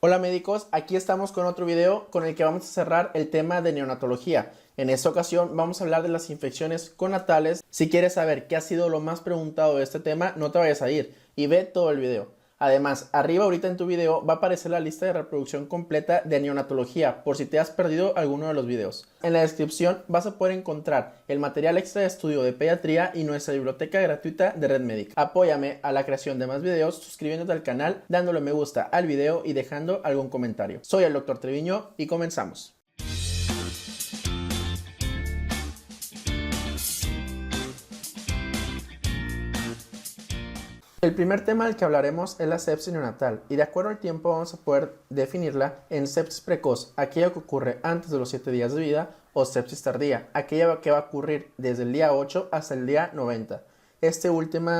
Hola médicos, aquí estamos con otro video con el que vamos a cerrar el tema de neonatología. En esta ocasión vamos a hablar de las infecciones conatales. Si quieres saber qué ha sido lo más preguntado de este tema, no te vayas a ir y ve todo el video. Además, arriba ahorita en tu video va a aparecer la lista de reproducción completa de neonatología por si te has perdido alguno de los videos. En la descripción vas a poder encontrar el material extra de estudio de pediatría y nuestra biblioteca gratuita de Red Médica. Apóyame a la creación de más videos suscribiéndote al canal, dándole me gusta al video y dejando algún comentario. Soy el Dr. Treviño y comenzamos. El primer tema del que hablaremos es la sepsis neonatal y de acuerdo al tiempo vamos a poder definirla en sepsis precoz, aquella que ocurre antes de los 7 días de vida, o sepsis tardía, aquella que va a ocurrir desde el día 8 hasta el día 90. Este último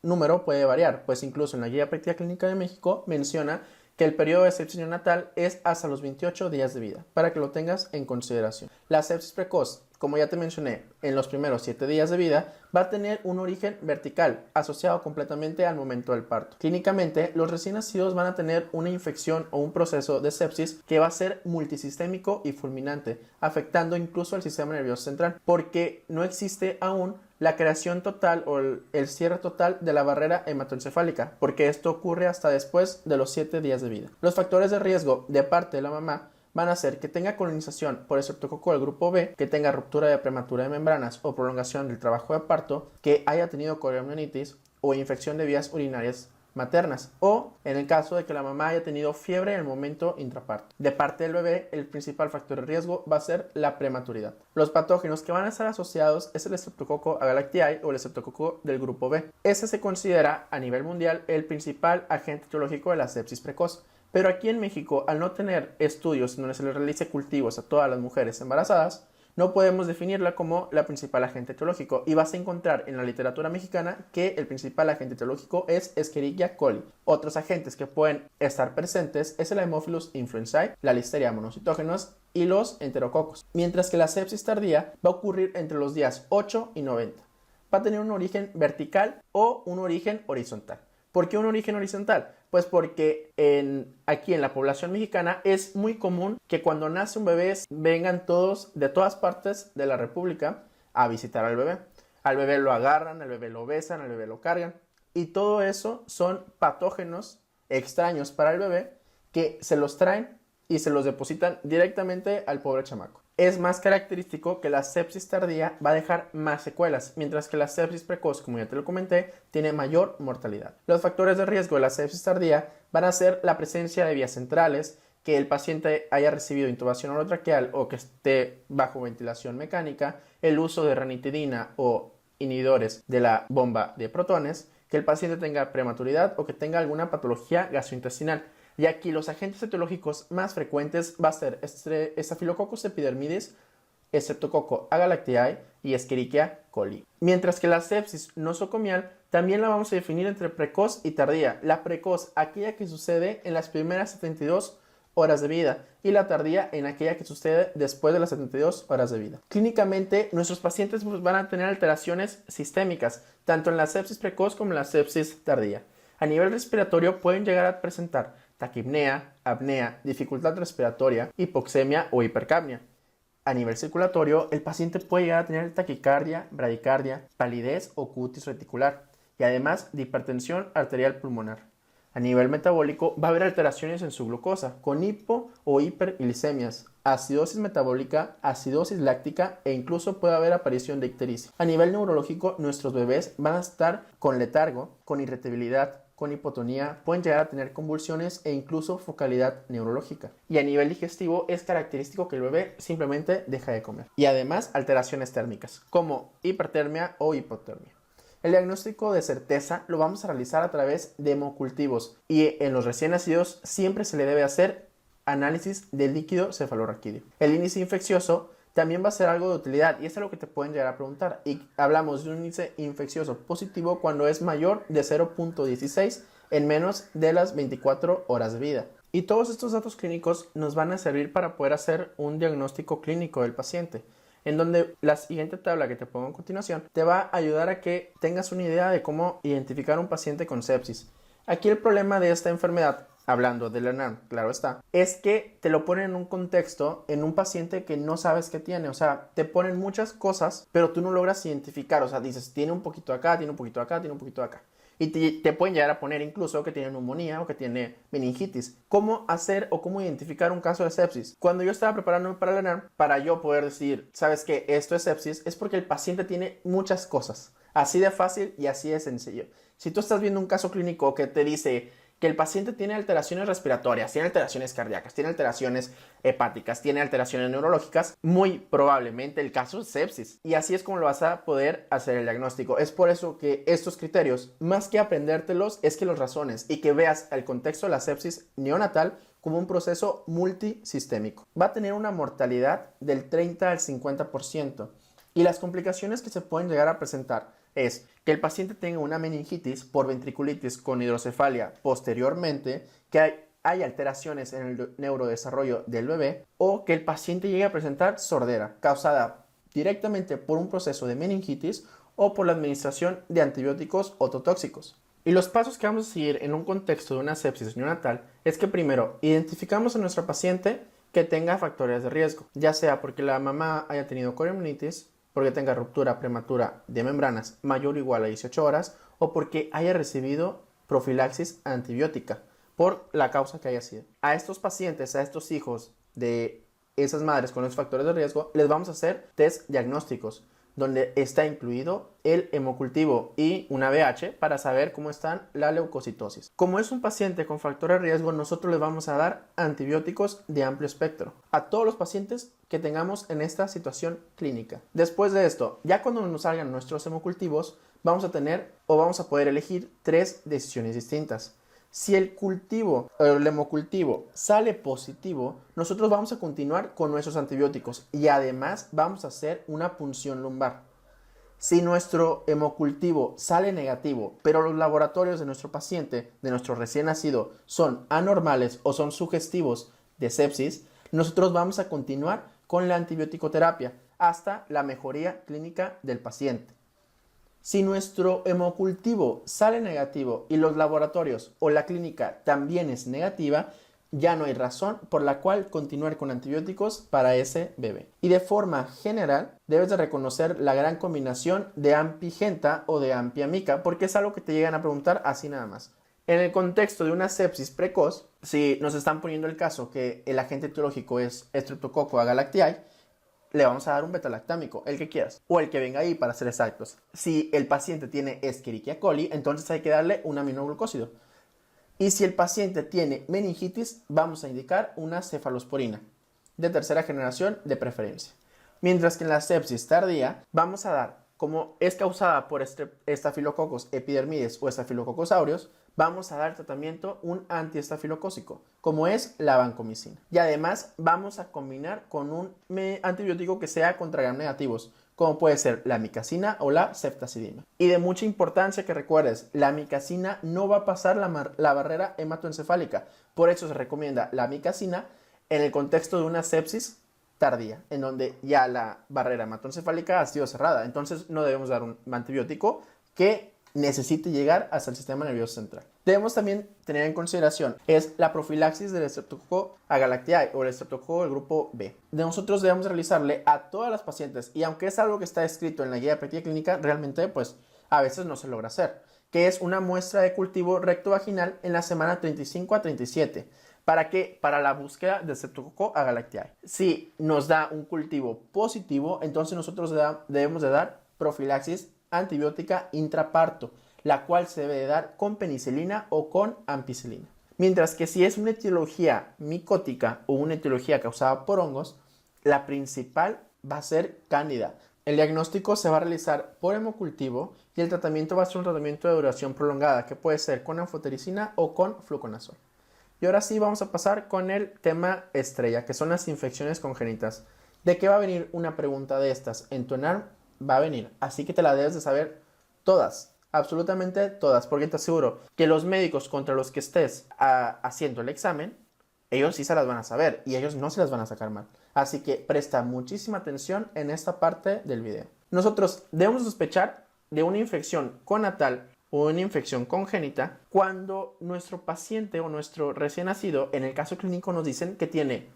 número puede variar, pues incluso en la Guía Práctica Clínica de México menciona que el periodo de sepsis neonatal es hasta los 28 días de vida, para que lo tengas en consideración. La sepsis precoz, como ya te mencioné, en los primeros 7 días de vida, va a tener un origen vertical, asociado completamente al momento del parto. Clínicamente, los recién nacidos van a tener una infección o un proceso de sepsis que va a ser multisistémico y fulminante, afectando incluso al sistema nervioso central, porque no existe aún la creación total o el cierre total de la barrera hematoencefálica, porque esto ocurre hasta después de los 7 días de vida. Los factores de riesgo de parte de la mamá van a ser que tenga colonización por estreptococo del grupo B, que tenga ruptura de prematura de membranas o prolongación del trabajo de parto, que haya tenido coriomionitis o infección de vías urinarias maternas, o en el caso de que la mamá haya tenido fiebre en el momento intraparto. De parte del bebé, el principal factor de riesgo va a ser la prematuridad. Los patógenos que van a estar asociados es el Streptococcus agalactiae o el Streptococo del grupo B. Ese se considera a nivel mundial el principal agente etiológico de la sepsis precoz. Pero aquí en México, al no tener estudios en donde se les realice cultivos a todas las mujeres embarazadas, no podemos definirla como la principal agente etiológico y vas a encontrar en la literatura mexicana que el principal agente etiológico es Escherichia coli. Otros agentes que pueden estar presentes es el Haemophilus influenzae, la Listeria monocitógenos y los enterococos. Mientras que la sepsis tardía va a ocurrir entre los días 8 y 90. Va a tener un origen vertical o un origen horizontal. ¿Por qué un origen horizontal? Pues porque aquí en la población mexicana es muy común que cuando nace un bebé vengan todos de todas partes de la república a visitar al bebé. Al bebé lo agarran, al bebé lo besan, al bebé lo cargan. Y todo eso son patógenos extraños para el bebé que se los traen y se los depositan directamente al pobre chamaco. Es más característico que la sepsis tardía va a dejar más secuelas, mientras que la sepsis precoz, como ya te lo comenté, tiene mayor mortalidad. Los factores de riesgo de la sepsis tardía van a ser la presencia de vías centrales, que el paciente haya recibido intubación orotraqueal o que esté bajo ventilación mecánica, el uso de ranitidina o inhibidores de la bomba de protones, que el paciente tenga prematuridad o que tenga alguna patología gastrointestinal. Y aquí los agentes etiológicos más frecuentes va a ser Staphylococcus epidermidis, Streptococcus agalactiae y Escherichia coli. Mientras que la sepsis nosocomial también la vamos a definir entre precoz y tardía. La precoz, aquella que sucede en las primeras 72 horas de vida, y la tardía en aquella que sucede después de las 72 horas de vida. Clínicamente, nuestros pacientes van a tener alteraciones sistémicas, tanto en la sepsis precoz como en la sepsis tardía. A nivel respiratorio pueden llegar a presentar taquipnea, apnea, dificultad respiratoria, hipoxemia o hipercapnia. A nivel circulatorio, el paciente puede llegar a tener taquicardia, bradicardia, palidez o cutis reticular y además de hipertensión arterial pulmonar. A nivel metabólico va a haber alteraciones en su glucosa con hipo o hiperglicemias, acidosis metabólica, acidosis láctica e incluso puede haber aparición de ictericia. A nivel neurológico, nuestros bebés van a estar con letargo, con irritabilidad, con hipotonía, pueden llegar a tener convulsiones e incluso focalidad neurológica. Y a nivel digestivo es característico que el bebé simplemente deja de comer. Y además alteraciones térmicas, como hipertermia o hipotermia. El diagnóstico de certeza lo vamos a realizar a través de hemocultivos y en los recién nacidos siempre se le debe hacer análisis del líquido cefalorraquídeo. El índice infeccioso también va a ser algo de utilidad y es algo que te pueden llegar a preguntar. Y hablamos de un índice infeccioso positivo cuando es mayor de 0.16 en menos de las 24 horas de vida. Y todos estos datos clínicos nos van a servir para poder hacer un diagnóstico clínico del paciente, en donde la siguiente tabla que te pongo a continuación te va a ayudar a que tengas una idea de cómo identificar un paciente con sepsis. Aquí el problema de esta enfermedad hablando del ENARM, claro está, es que te lo ponen en un contexto, en un paciente que no sabes que tiene. O sea, te ponen muchas cosas, pero tú no logras identificar. O sea, dices, tiene un poquito acá, tiene un poquito acá, tiene un poquito acá. Y te pueden llegar a poner incluso que tiene neumonía o que tiene meningitis. ¿Cómo hacer o cómo identificar un caso de sepsis? Cuando yo estaba preparándome para el ENARM, para yo poder decir, ¿sabes qué? Esto es sepsis, es porque el paciente tiene muchas cosas. Así de fácil y así de sencillo. Si tú estás viendo un caso clínico que te dice que el paciente tiene alteraciones respiratorias, tiene alteraciones cardíacas, tiene alteraciones hepáticas, tiene alteraciones neurológicas, muy probablemente el caso es sepsis. Y así es como lo vas a poder hacer el diagnóstico. Es por eso que estos criterios, más que aprendértelos, es que los razones y que veas el contexto de la sepsis neonatal como un proceso multisistémico. Va a tener una mortalidad del 30 al 50%. Y las complicaciones que se pueden llegar a presentar es que el paciente tenga una meningitis por ventriculitis con hidrocefalia posteriormente, que hay alteraciones en el neurodesarrollo del bebé, o que el paciente llegue a presentar sordera causada directamente por un proceso de meningitis o por la administración de antibióticos ototóxicos. Y los pasos que vamos a seguir en un contexto de una sepsis neonatal es que primero identificamos a nuestra paciente que tenga factores de riesgo, ya sea porque la mamá haya tenido coriamnitis, porque tenga ruptura prematura de membranas mayor o igual a 18 horas o porque haya recibido profilaxis antibiótica por la causa que haya sido. A estos pacientes, a estos hijos de esas madres con esos factores de riesgo, les vamos a hacer test diagnósticos donde está incluido el hemocultivo y una BH para saber cómo está la leucocitosis. Como es un paciente con factor de riesgo, nosotros les vamos a dar antibióticos de amplio espectro a todos los pacientes que tengamos en esta situación clínica. Después de esto, ya cuando nos salgan nuestros hemocultivos, vamos a tener o vamos a poder elegir 3 decisiones distintas. Si el hemocultivo sale positivo, nosotros vamos a continuar con nuestros antibióticos y además vamos a hacer una punción lumbar. Si nuestro hemocultivo sale negativo, pero los laboratorios de nuestro paciente, de nuestro recién nacido, son anormales o son sugestivos de sepsis, nosotros vamos a continuar con la antibiótico-terapia hasta la mejoría clínica del paciente. Si nuestro hemocultivo sale negativo y los laboratorios o la clínica también es negativa, ya no hay razón por la cual continuar con antibióticos para ese bebé. Y de forma general, debes de reconocer la gran combinación de ampigenta o de ampiamica, porque es algo que te llegan a preguntar así nada más. En el contexto de una sepsis precoz, si nos están poniendo el caso que el agente etiológico es Streptococcus agalactiae, le vamos a dar un beta-lactámico, el que quieras, o el que venga ahí para ser exactos. Si el paciente tiene Escherichia coli, entonces hay que darle un aminoglucósido. Y si el paciente tiene meningitis, vamos a indicar una cefalosporina de tercera generación de preferencia. Mientras que en la sepsis tardía, vamos a dar, como es causada por Staphylococcus epidermidis o Staphylococcus aureus, vamos a dar tratamiento un antiestafilocócico, como es la vancomicina. Y además vamos a combinar con un antibiótico que sea contra gram negativos, como puede ser la amicacina o la ceftazidima. Y de mucha importancia que recuerdes, la amicacina no va a pasar la barrera hematoencefálica. Por eso se recomienda la amicacina en el contexto de una sepsis tardía, en donde ya la barrera hematoencefálica ha sido cerrada. Entonces no debemos dar un antibiótico que necesite llegar hasta el sistema nervioso central. Debemos también tener en consideración es la profilaxis del Streptococcus agalactiae o el Streptococcus del grupo B. Nosotros debemos realizarle a todas las pacientes, y aunque es algo que está escrito en la guía de práctica clínica, realmente pues a veces no se logra hacer, que es una muestra de cultivo rectovaginal en la semana 35 a 37. ¿Para qué? Para la búsqueda del Streptococcus agalactiae. Si nos da un cultivo positivo, entonces nosotros debemos de dar profilaxis antibiótica intraparto, la cual se debe de dar con penicilina o con ampicilina. Mientras que si es una etiología micótica o una etiología causada por hongos, la principal va a ser cándida. El diagnóstico se va a realizar por hemocultivo y el tratamiento va a ser un tratamiento de duración prolongada que puede ser con anfotericina o con fluconazol. Y ahora sí vamos a pasar con el tema estrella, que son las infecciones congénitas. ¿De qué va a venir una pregunta de estas en tu ENARM? Va a venir, así que te la debes de saber todas, absolutamente todas, porque te aseguro que los médicos contra los que estés haciendo el examen, ellos sí se las van a saber y ellos no se las van a sacar mal. Así que presta muchísima atención en esta parte del video. Nosotros debemos sospechar de una infección conatal o una infección congénita cuando nuestro paciente o nuestro recién nacido, en el caso clínico nos dicen que tiene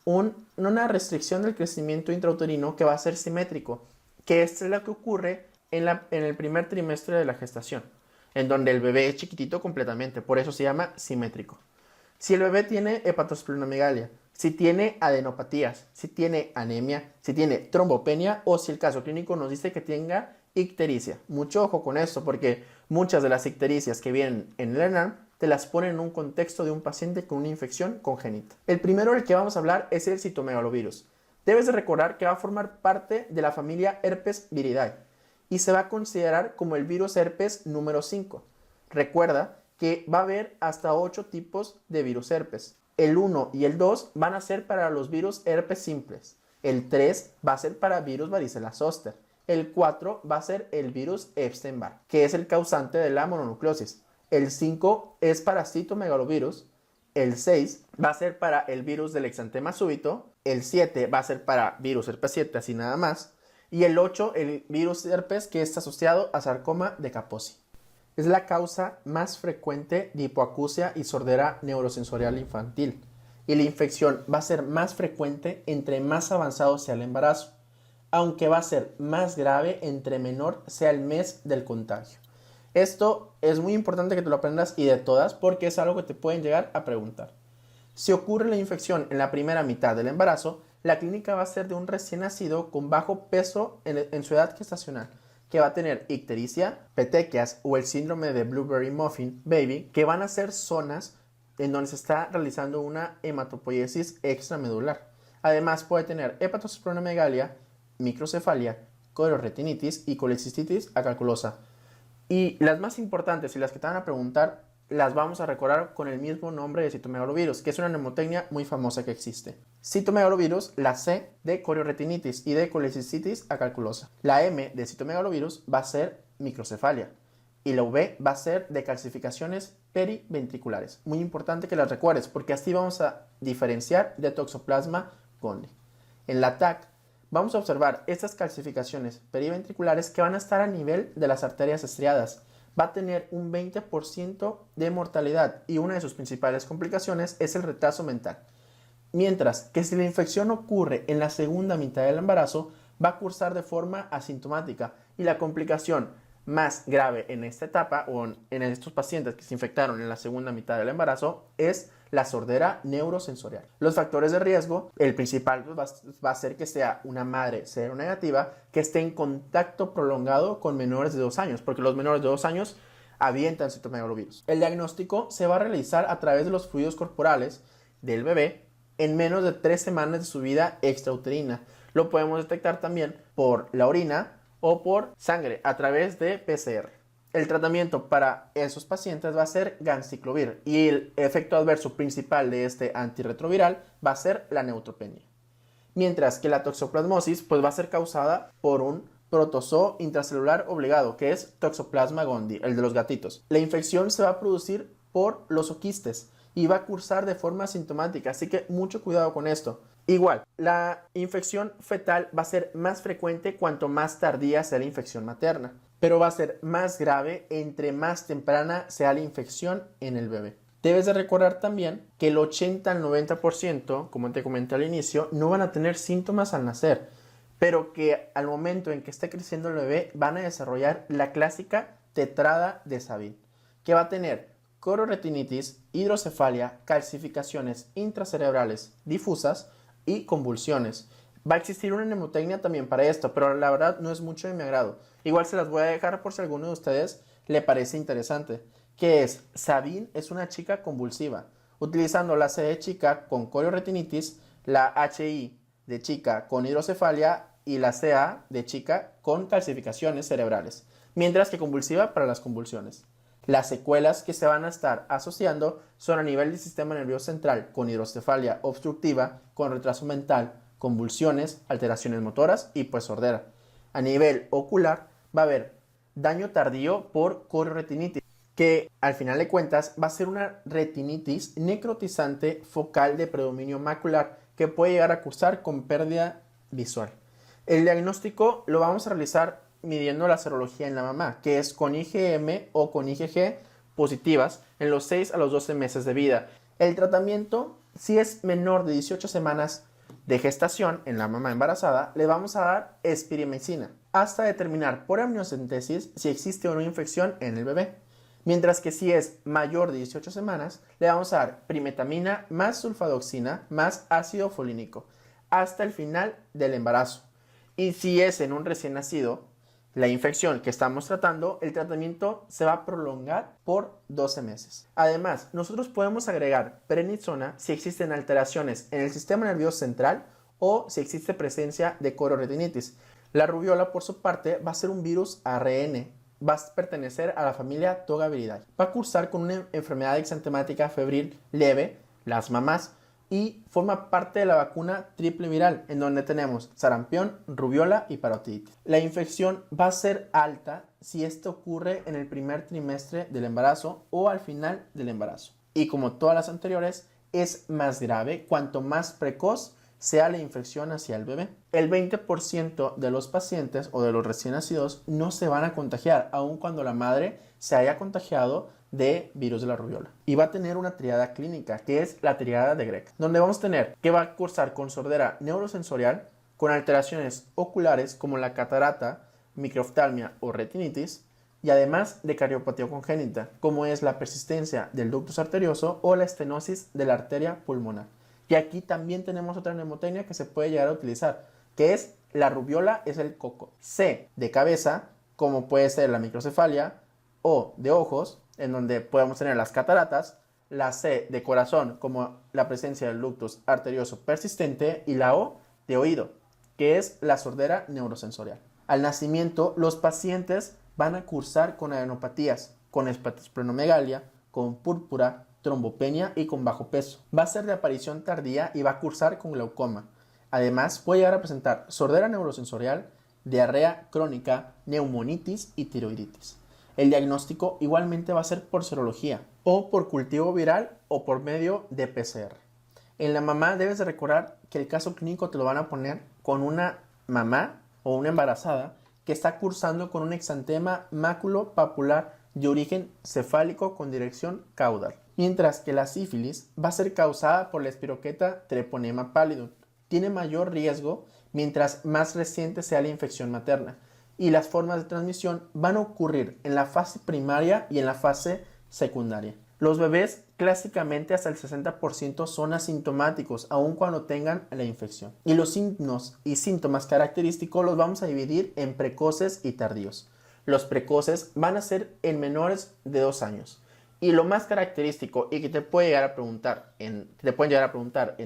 una restricción del crecimiento intrauterino que va a ser simétrico, que es lo que ocurre en el primer trimestre de la gestación, en donde el bebé es chiquitito completamente, por eso se llama simétrico. Si el bebé tiene hepatosplenomegalia, si tiene adenopatías, si tiene anemia, si tiene trombopenia o si el caso clínico nos dice que tenga ictericia. Mucho ojo con esto porque muchas de las ictericias que vienen en el ENARM te las ponen en un contexto de un paciente con una infección congénita. El primero del que vamos a hablar es el citomegalovirus. Debes de recordar que va a formar parte de la familia Herpes viridae y se va a considerar como el virus herpes número 5. Recuerda que va a haber hasta 8 tipos de virus herpes. El 1 y el 2 van a ser para los virus herpes simples. El 3 va a ser para virus varicela zoster. El 4 va a ser el virus Epstein-Barr, que es el causante de la mononucleosis. El 5 es para citomegalovirus. El 6 va a ser para el virus del exantema súbito. El 7 va a ser para virus herpes 7, así nada más. Y el 8, el virus herpes que está asociado a sarcoma de Kaposi. Es la causa más frecuente de hipoacusia y sordera neurosensorial infantil. Y la infección va a ser más frecuente entre más avanzado sea el embarazo, aunque va a ser más grave entre menor sea el mes del contagio. Esto es muy importante que te lo aprendas y de todas porque es algo que te pueden llegar a preguntar. Si ocurre la infección en la primera mitad del embarazo, la clínica va a ser de un recién nacido con bajo peso en su edad gestacional, que va a tener ictericia, petequias o el síndrome de Blueberry Muffin Baby, que van a ser zonas en donde se está realizando una hematopoiesis extramedular. Además puede tener hepatosplenomegalia, microcefalia, coriretinitis y colecistitis acalculosa. Y las más importantes y las que te van a preguntar las vamos a recordar con el mismo nombre de citomegalovirus, que es una neumotecnia muy famosa que existe. Citomegalovirus, la C de coriretinitis y de colecistitis acalculosa. La M de citomegalovirus va a ser microcefalia y la V va a ser de calcificaciones periventriculares. Muy importante que las recuerdes porque así vamos a diferenciar de Toxoplasma gondii. En la TAC vamos a observar estas calcificaciones periventriculares que van a estar a nivel de las arterias estriadas. Va a tener un 20% de mortalidad y una de sus principales complicaciones es el retraso mental. Mientras que si la infección ocurre en la segunda mitad del embarazo, va a cursar de forma asintomática y la complicación más grave en esta etapa o en estos pacientes que se infectaron en la segunda mitad del embarazo es la sordera neurosensorial. Los factores de riesgo, el principal va a ser que sea una madre seronegativa que esté en contacto prolongado con menores de 2 años, porque los menores de 2 años avientan citomegalovirus. El diagnóstico se va a realizar a través de los fluidos corporales del bebé en menos de 3 semanas de su vida extrauterina. Lo podemos detectar también por la orina o por sangre a través de PCR. El tratamiento para esos pacientes va a ser ganciclovir y el efecto adverso principal de este antirretroviral va a ser la neutropenia. Mientras que la toxoplasmosis pues va a ser causada por un protozoo intracelular obligado, que es Toxoplasma gondii, el de los gatitos. La infección se va a producir por los oquistes y va a cursar de forma asintomática, así que mucho cuidado con esto. Igual, la infección fetal va a ser más frecuente cuanto más tardía sea la infección materna, pero va a ser más grave entre más temprana sea la infección en el bebé. Debes de recordar también que el 80 al 90%, como te comenté al inicio, no van a tener síntomas al nacer, pero que al momento en que esté creciendo el bebé van a desarrollar la clásica tetrada de Sabin, que va a tener coriretinitis, hidrocefalia, calcificaciones intracerebrales difusas y convulsiones. Va a existir una nemotecnia también para esto, pero la verdad no es mucho de mi agrado. Igual se las voy a dejar por si a alguno de ustedes le parece interesante. Que es, Sabin es una chica convulsiva, utilizando la C de chica con coriretinitis, la HI de chica con hidrocefalia y la CA de chica con calcificaciones cerebrales, mientras que convulsiva para las convulsiones. Las secuelas que se van a estar asociando son a nivel del sistema nervioso central con hidrocefalia obstructiva, con retraso mental, convulsiones, alteraciones motoras y pues sordera. A nivel ocular va a haber daño tardío por coriretinitis, que al final de cuentas va a ser una retinitis necrotizante focal de predominio macular que puede llegar a cursar con pérdida visual. El diagnóstico lo vamos a realizar midiendo la serología en la mamá, que es con IgM o con IgG positivas en los 6 a los 12 meses de vida. El tratamiento, si es menor de 18 semanas de gestación en la mamá embarazada, le vamos a dar espirimicina hasta determinar por amniocentesis si existe una infección en el bebé. Mientras que si es mayor de 18 semanas, le vamos a dar primetamina más sulfadoxina más ácido folínico hasta el final del embarazo. Y si es en un recién nacido, la infección que estamos tratando, el tratamiento se va a prolongar por 12 meses. Además, nosotros podemos agregar prednisona si existen alteraciones en el sistema nervioso central o si existe presencia de cororetinitis. La rubiola, por su parte, va a ser un virus ARN. Va a pertenecer a la familia Togaviridae. Va a cursar con una enfermedad exantemática febril leve, las mamás, y forma parte de la vacuna triple viral, en donde tenemos sarampión, rubiola y parotiditis. La infección va a ser alta si esto ocurre en el primer trimestre del embarazo o al final del embarazo. Y como todas las anteriores, es más grave cuanto más precoz sea la infección hacia el bebé. El 20% de los pacientes o de los recién nacidos no se van a contagiar, aun cuando la madre se haya contagiado de virus de la rubiola. Y va a tener una triada clínica, que es la triada de Grech, donde vamos a tener que va a cursar con sordera neurosensorial, con alteraciones oculares como la catarata, microftalmia o retinitis, y además de cardiopatía congénita, como es la persistencia del ductus arterioso o la estenosis de la arteria pulmonar. Y aquí también tenemos otra mnemotecnia que se puede llegar a utilizar, que es la rubiola es el coco. C de cabeza, como puede ser la microcefalia, o de ojos, en donde podemos tener las cataratas, la C de corazón, como la presencia del ductus arterioso persistente, y la O de oído, que es la sordera neurosensorial. Al nacimiento, los pacientes van a cursar con adenopatías, con hepatosplenomegalia, con púrpura, trombopenia y con bajo peso. Va a ser de aparición tardía y va a cursar con glaucoma. Además, puede llegar a presentar sordera neurosensorial, diarrea crónica, neumonitis y tiroiditis. El diagnóstico igualmente va a ser por serología o por cultivo viral o por medio de PCR. En la mamá debes de recordar que el caso clínico te lo van a poner con una mamá o una embarazada que está cursando con un exantema maculopapular de origen cefálico con dirección caudal. Mientras que la sífilis va a ser causada por la espiroqueta treponema pallidum. Tiene mayor riesgo mientras más reciente sea la infección materna. Y las formas de transmisión van a ocurrir en la fase primaria y en la fase secundaria. Los bebés clásicamente hasta el 60% son asintomáticos, aun cuando tengan la infección. Y los signos y síntomas característicos los vamos a dividir en precoces y tardíos. Los precoces van a ser en menores de 2 años. Y lo más característico y que te pueden llegar a preguntar en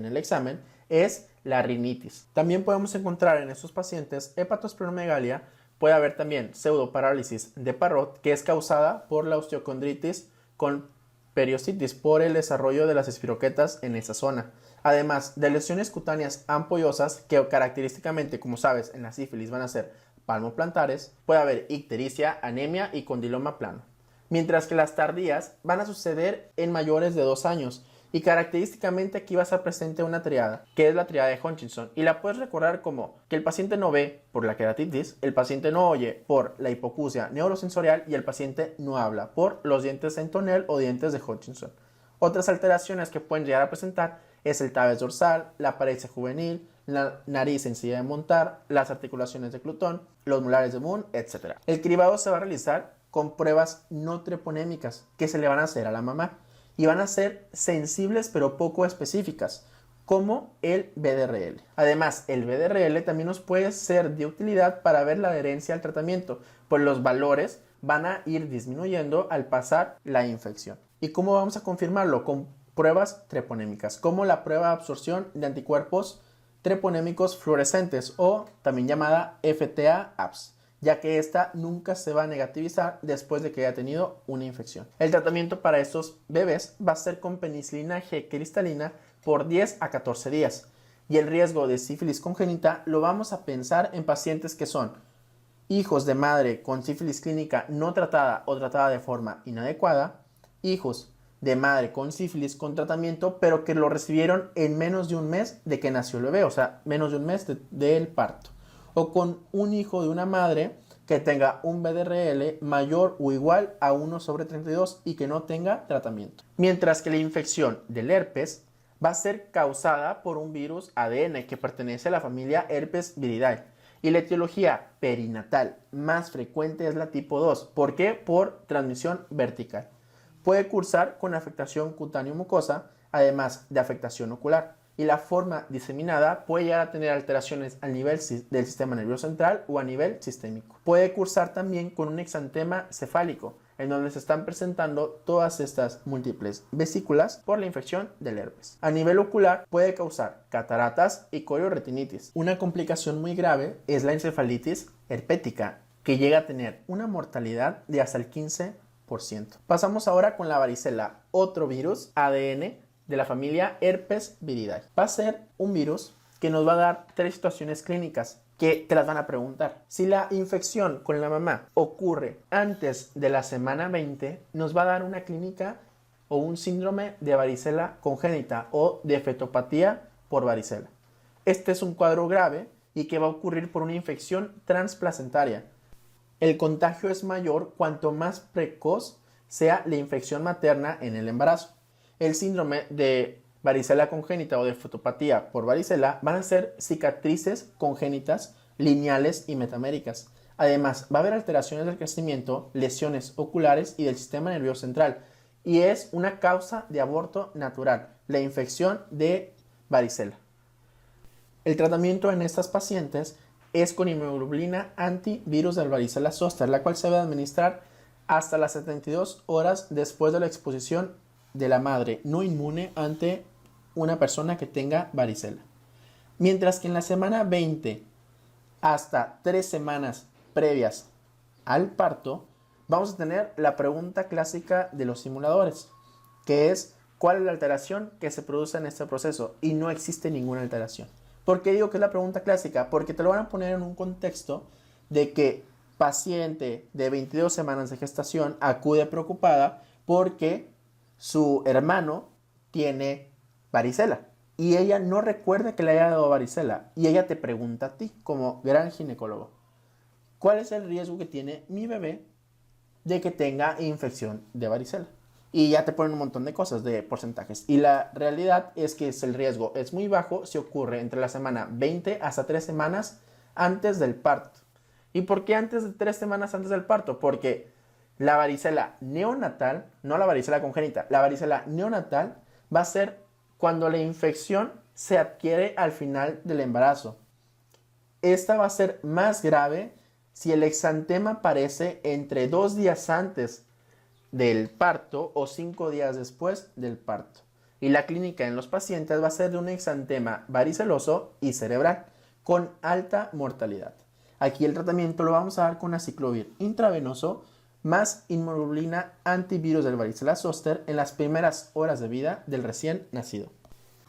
el examen es la rinitis. También podemos encontrar en estos pacientes hepatosplenomegalia. Puede haber también pseudoparálisis de Parrot, que es causada por la osteocondritis con periostititis por el desarrollo de las espiroquetas en esa zona. Además de lesiones cutáneas ampollosas que característicamente, como sabes, en la sífilis van a ser palmoplantares. Puede haber ictericia, anemia y condiloma plano. Mientras que las tardías van a suceder en mayores de 2 años. Y característicamente aquí va a estar presente una triada, que es la triada de Hutchinson. Y la puedes recordar como que el paciente no ve por la queratitis, el paciente no oye por la hipoacusia neurosensorial y el paciente no habla por los dientes en tonel o dientes de Hutchinson. Otras alteraciones que pueden llegar a presentar es el tabes dorsal, la paresia juvenil, la nariz sencilla de montar, las articulaciones de Clutón, los molares de Moon, etc. El cribado se va a realizar con pruebas no treponémicas que se le van a hacer a la mamá. Y van a ser sensibles pero poco específicas, como el BDRL. Además, el BDRL también nos puede ser de utilidad para ver la adherencia al tratamiento, pues los valores van a ir disminuyendo al pasar la infección. ¿Y cómo vamos a confirmarlo? Con pruebas treponémicas, como la prueba de absorción de anticuerpos treponémicos fluorescentes o también llamada FTA-APS, ya que esta nunca se va a negativizar después de que haya tenido una infección. El tratamiento para estos bebés va a ser con penicilina G cristalina por 10 a 14 días. Y el riesgo de sífilis congénita lo vamos a pensar en pacientes que son hijos de madre con sífilis clínica no tratada o tratada de forma inadecuada, hijos de madre con sífilis con tratamiento, pero que lo recibieron en menos de un mes de que nació el bebé, o sea, menos de un mes del parto. O con un hijo de una madre que tenga un VDRL mayor o igual a 1/32 y que no tenga tratamiento. Mientras que la infección del herpes va a ser causada por un virus ADN que pertenece a la familia Herpes viridae. Y la etiología perinatal más frecuente es la tipo 2. ¿Por qué? Por transmisión vertical. Puede cursar con afectación cutáneo-mucosa, además de afectación ocular. Y la forma diseminada puede llegar a tener alteraciones a nivel del sistema nervioso central o a nivel sistémico. Puede cursar también con un exantema cefálico, en donde se están presentando todas estas múltiples vesículas por la infección del herpes. A nivel ocular puede causar cataratas y corioretinitis. Una complicación muy grave es la encefalitis herpética, que llega a tener una mortalidad de hasta el 15%. Pasamos ahora con la varicela, otro virus ADN de la familia Herpes viridae. Va a ser un virus que nos va a dar 3 situaciones clínicas que te las van a preguntar. Si la infección con la mamá ocurre antes de la semana 20, nos va a dar una clínica o un síndrome de varicela congénita o de fetopatía por varicela. Este es un cuadro grave y que va a ocurrir por una infección transplacentaria. El contagio es mayor cuanto más precoz sea la infección materna en el embarazo. El síndrome de varicela congénita o de fetopatía por varicela van a ser cicatrices congénitas, lineales y metaméricas. Además, va a haber alteraciones del crecimiento, lesiones oculares y del sistema nervioso central. Y es una causa de aborto natural, la infección de varicela. El tratamiento en estas pacientes es con inmunoglobulina antivirus del varicela zoster, la cual se debe administrar hasta las 72 horas después de la exposición de la madre no inmune ante una persona que tenga varicela. Mientras que en la semana 20 hasta 3 semanas previas al parto, vamos a tener la pregunta clásica de los simuladores, que es ¿cuál es la alteración que se produce en este proceso? Y no existe ninguna alteración. ¿Por qué digo que es la pregunta clásica? Porque te lo van a poner en un contexto de que paciente de 22 semanas de gestación acude preocupada porque su hermano tiene varicela y ella no recuerda que le haya dado varicela y ella te pregunta a ti como gran ginecólogo, ¿cuál es el riesgo que tiene mi bebé de que tenga infección de varicela? Y ya te ponen un montón de cosas, de porcentajes. Y la realidad es que el riesgo es muy bajo si ocurre entre la semana 20 hasta 3 semanas antes del parto. ¿Y por qué antes de 3 semanas antes del parto? Porque la varicela neonatal, no la varicela congénita, la varicela neonatal va a ser cuando la infección se adquiere al final del embarazo. Esta va a ser más grave si el exantema aparece entre 2 días antes del parto o 5 días después del parto. Y la clínica en los pacientes va a ser de un exantema variceloso y cerebral con alta mortalidad. Aquí el tratamiento lo vamos a dar con aciclovir intravenoso más inmunoglobulina antivirus del varicela zoster en las primeras horas de vida del recién nacido.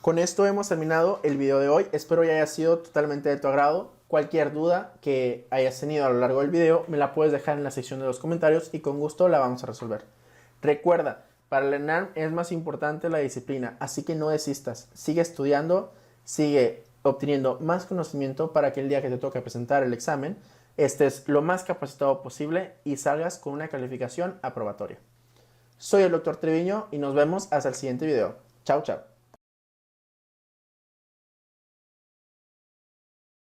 Con esto hemos terminado el video de hoy. Espero ya haya sido totalmente de tu agrado. Cualquier duda que hayas tenido a lo largo del video me la puedes dejar en la sección de los comentarios y con gusto la vamos a resolver. Recuerda, para el ENARM es más importante la disciplina, así que no desistas. Sigue estudiando, sigue obteniendo más conocimiento para que el día que te toque presentar el examen estés lo más capacitado posible y salgas con una calificación aprobatoria. Soy el Dr. Treviño y nos vemos hasta el siguiente video. Chao, chao.